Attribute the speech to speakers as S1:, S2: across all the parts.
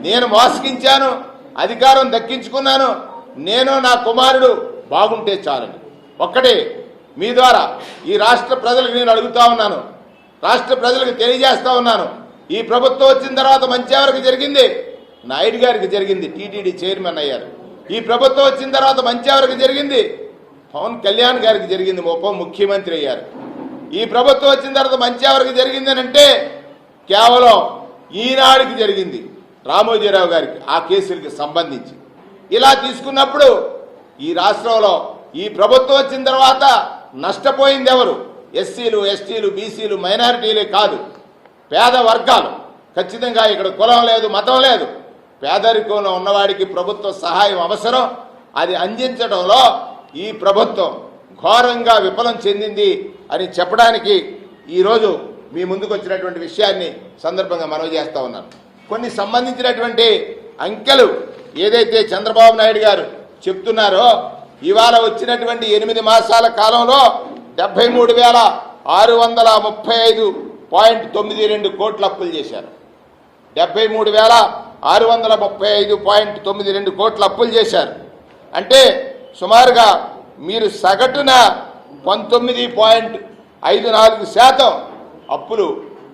S1: నేను మోసగించాను, అధికారం దక్కించుకున్నాను, నేను నా కుమారుడు బాగుంటే చాలని. ఒక్కటే మీ ద్వారా ఈ రాష్ట్ర ప్రజలకు నేను అడుగుతా ఉన్నాను, రాష్ట్ర ప్రజలకు తెలియజేస్తా ఉన్నాను. ఈ ప్రభుత్వం వచ్చిన తర్వాత మంచి ఎవరికి జరిగింది? నాయుడు గారికి జరిగింది, టీటీడీ చైర్మన్ అయ్యారు. ఈ ప్రభుత్వం వచ్చిన తర్వాత మంచి ఎవరికి జరిగింది? పవన్ కళ్యాణ్ గారికి జరిగింది, ఉప ముఖ్యమంత్రి అయ్యారు. ఈ ప్రభుత్వం వచ్చిన తర్వాత మంచి ఎవరికి జరిగింది అని అంటే కేవలం ఈనాడుకి జరిగింది, రామోజీరావు గారికి ఆ కేసులకి సంబంధించి. ఇలా తీసుకున్నప్పుడు ఈ రాష్ట్రంలో ఈ ప్రభుత్వం వచ్చిన తర్వాత నష్టపోయింది ఎవరు? ఎస్సీలు, ఎస్టీలు, బీసీలు, మైనారిటీలే కాదు, పేద వర్గాలు. ఖచ్చితంగా ఇక్కడ కులం లేదు, మతం లేదు. పేదరికంలో ఉన్నవాడికి ప్రభుత్వ సహాయం అవసరం. అది అందించడంలో ఈ ప్రభుత్వం ఘోరంగా విఫలం చెందింది అని చెప్పడానికి ఈరోజు మీ ముందుకు వచ్చినటువంటి విషయాన్ని సందర్భంగా మనవి చేస్తా ఉన్నాను. కొన్ని సంబంధించినటువంటి అంకెలు ఏదైతే చంద్రబాబు నాయుడు గారు చెప్తున్నారో, ఇవాళ వచ్చినటువంటి 8 మాసాల కాలంలో 73,635.92 కోట్ల అప్పులు చేశారు. 73,635.92 కోట్ల అప్పులు చేశారు. అంటే సుమారుగా మీరు సగటున 19.54% అప్పులు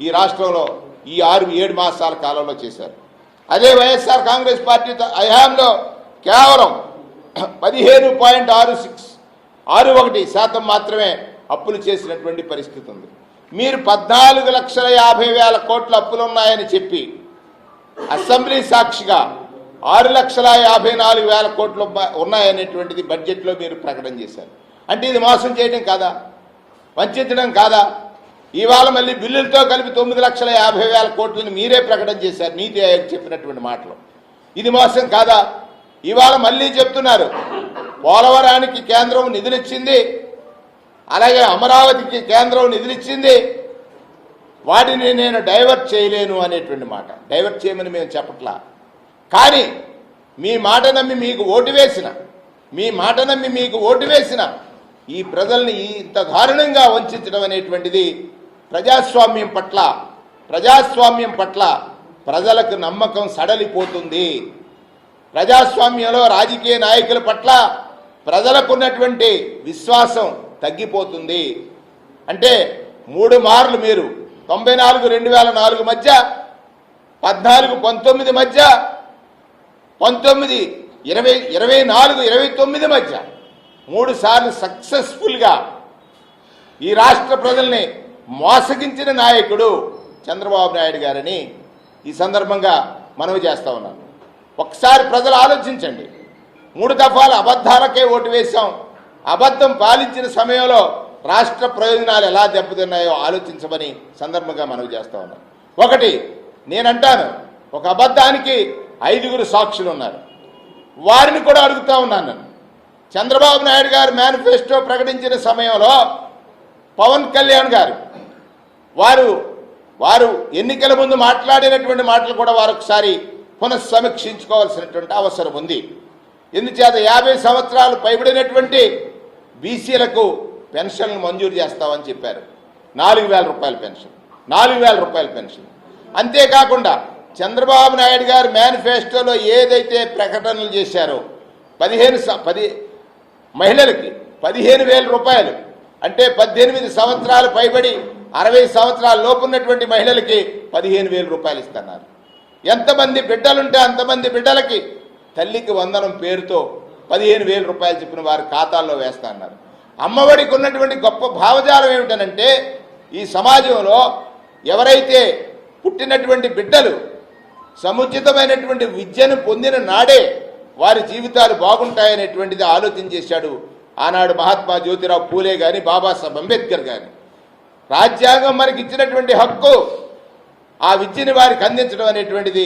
S1: ఈ రాష్ట్రంలో ఈ 6-7 మాసాల కాలంలో చేశారు. అదే వైఎస్ఆర్ కాంగ్రెస్ పార్టీ హయాంలో కేవలం 15.61% మాత్రమే అప్పులు చేసినటువంటి పరిస్థితి ఉంది. మీరు 14,50,000 కోట్ల అప్పులు ఉన్నాయని చెప్పి అసెంబ్లీ సాక్షిగా 6,54,000 కోట్లు ఉన్నాయనేటువంటిది బడ్జెట్లో మీరు ప్రకటన చేశారు. అంటే ఇది మోసం చేయడం కాదా? వంచడం కాదా? ఇవాళ మళ్ళీ బిల్లులతో కలిపి 9,50,000 కోట్లను మీరే ప్రకటన చేశారు, నీతి ఆయోగ్ చెప్పినటువంటి మాటలు. ఇది మోసం కాదా? ఇవాళ మళ్ళీ చెప్తున్నారు పోలవరానికి కేంద్రం నిధులిచ్చింది, అలాగే అమరావతికి కేంద్రం నిధులిచ్చింది, వాటిని నేను డైవర్ట్ చేయలేను అనేటువంటి మాట. డైవర్ట్ చేయమని మేము చెప్పట్లా, కానీ మీ మాట నమ్మి మీకు ఓటు వేసిన ఈ ప్రజల్ని ఇంత దారుణంగా వంచడం అనేటువంటిది ప్రజాస్వామ్యం పట్ల ప్రజలకు నమ్మకం సడలిపోతుంది. ప్రజాస్వామ్యంలో రాజకీయ నాయకుల పట్ల ప్రజలకున్నటువంటి విశ్వాసం తగ్గిపోతుంది. అంటే 3 మార్లు మీరు 94-2004 మధ్య, 14-19 మధ్య, 19-24-29 మధ్య 3 సార్లు సక్సెస్ఫుల్గా ఈ రాష్ట్ర ప్రజల్ని మోసగించిన నాయకుడు చంద్రబాబు నాయుడు గారని ఈ సందర్భంగా మనవి చేస్తా ఉన్నాను. ఒకసారి ప్రజలు ఆలోచించండి. 3 దఫాలు అబద్ధాలకే ఓటు వేశాం. అబద్ధం పాలించిన సమయంలో రాష్ట్ర ప్రయోజనాలు ఎలా దెబ్బతిన్నాయో ఆలోచించమని సందర్భంగా మనవి చేస్తా ఉన్నాను. ఒకటి నేనంటాను, ఒక అబద్ధానికి 5 సాక్షులు ఉన్నారు. వారిని కూడా అడుగుతా ఉన్నాను. చంద్రబాబు నాయుడు గారు మేనిఫెస్టో ప్రకటించిన సమయంలో పవన్ కళ్యాణ్ గారు వారు ఎన్నికల ముందు మాట్లాడినటువంటి మాటలు కూడా వారు ఒకసారి పునఃసమీక్షించుకోవాల్సినటువంటి అవసరం ఉంది. ఎందుచేత 50 సంవత్సరాలు పైబడినటువంటి బీసీలకు పెన్షన్లు మంజూరు చేస్తామని చెప్పారు. 4,000 రూపాయల పెన్షన్, 4,000 రూపాయల పెన్షన్. అంతేకాకుండా చంద్రబాబు నాయుడు గారు మేనిఫెస్టోలో ఏదైతే ప్రకటనలు చేశారో 10 మహిళలకి 15,000 రూపాయలు, అంటే 18 సంవత్సరాలు పైబడి 60 సంవత్సరాల లోపు ఉన్నటువంటి మహిళలకి 15,000 రూపాయలు ఇస్తున్నారు. ఎంతమంది బిడ్డలుంటే అంతమంది బిడ్డలకి తల్లికి వందనం పేరుతో 15,000 రూపాయలు చెప్పిన వారి ఖాతాల్లో వేస్తా అన్నారు. అమ్మఒడికి ఉన్నటువంటి గొప్ప భావజాలం ఏమిటనంటే, ఈ సమాజంలో ఎవరైతే పుట్టినటువంటి బిడ్డలు సముచితమైనటువంటి విద్యను పొందిన నాడే వారి జీవితాలు బాగుంటాయనేటువంటిది ఆలోచన చేశాడు ఆనాడు మహాత్మా జ్యోతిరావు పూలే గాని, బాబాసాహెబ్ అంబేద్కర్ గాని. రాజ్యాంగం మనకి ఇచ్చినటువంటి హక్కు ఆ విద్యని వారికి అందించడం అనేటువంటిది